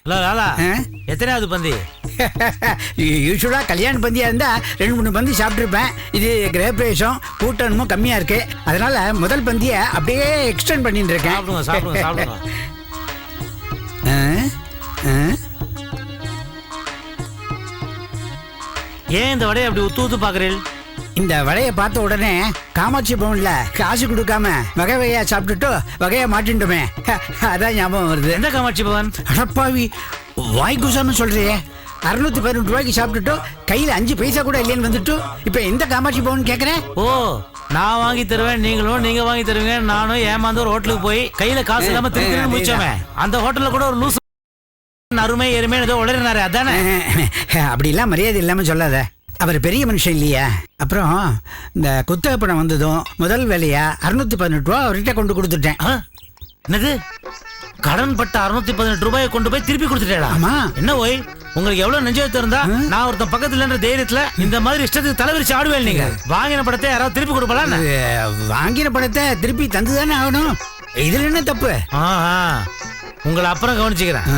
லாலா எத்தனையாவது பந்தி? யூஸ்வலா கல்யாண பந்தியா இருந்தா 2-3 பந்தி சாப்பிட்டுருப்பேன். இது கிரகப்பிரவேசம், கூட்டமும் கம்மியா இருக்கு. அதனால முதல் பந்திய அப்படியே எக்ஸ்டெண்ட் பண்ணிட்டு இருக்கேன். சாப்பிடுங்க சாப்பிடுங்க சாப்பிடுங்க. ஏன் இந்த வடையை அப்படி உத்து உத்து பாக்குறீள்? இந்த வடையை பார்த்த உடனே காமாட்சி பவன்ல காசு கொடுக்காம வகை வகையா சாப்பிட்டுட்டு வகையா மாட்டின்ட்டுமே, அதான் ஞாபகம் வருது. எந்த காமாட்சி பவன்? அடப்பாவி, வாய்க்குசாம சொல்றியே. 618 ரூபாய்க்கு சாப்பிட்டுட்டு கையில 5 பைசா கூட இல்லைன்னு வந்துட்டு இப்ப எந்த காமாட்சி பவன் கேக்குறேன்? ஓ, நான் வாங்கி தருவேன், நீங்களும் நீங்க வாங்கி தருவீங்க, நானும் ஏமாந்து ஒரு ஹோட்டலுக்கு போய் கையில காசு இல்லாம திருப்பி முடிச்சோமே. அந்த ஹோட்டல்ல கூட ஒரு லூசு அருமை எருமை ஏதோ உளறினாரு, அதானே? அப்படி எல்லாம் மரியாதை இல்லாம சொல்லாத. அவர் பெரிய மனுஷன் இல்லையா? அப்புறம் இந்த குத்தகை பணம் வந்ததும் முதல் வேலையா 618 ரூபா அவர்கிட்ட கொண்டு கொடுத்துட்டேன். என்னது, கடன் பட்ட 618 ரூபாயை கொண்டு போய் திருப்பி கொடுத்துட்டேடா? ஆமா. என்ன ஓய், உங்களுக்கு எவ்வளவு நெஞ்செழுத்து இருந்தா நான் ஒருத்தன் பக்கத்துல தைரியத்துல இந்த மாதிரி இஷ்டத்துக்கு தலைவிரிச்சு ஆடுவேன். நீங்க வாங்கின படத்தை யாராவது திருப்பி கொடுப்பலாம்? வாங்கின படத்தை திருப்பி தந்துதானே ஆகணும். இதுல என்ன தப்பு? உங்களை அப்புறம் கவனிச்சுக்கிறேன்.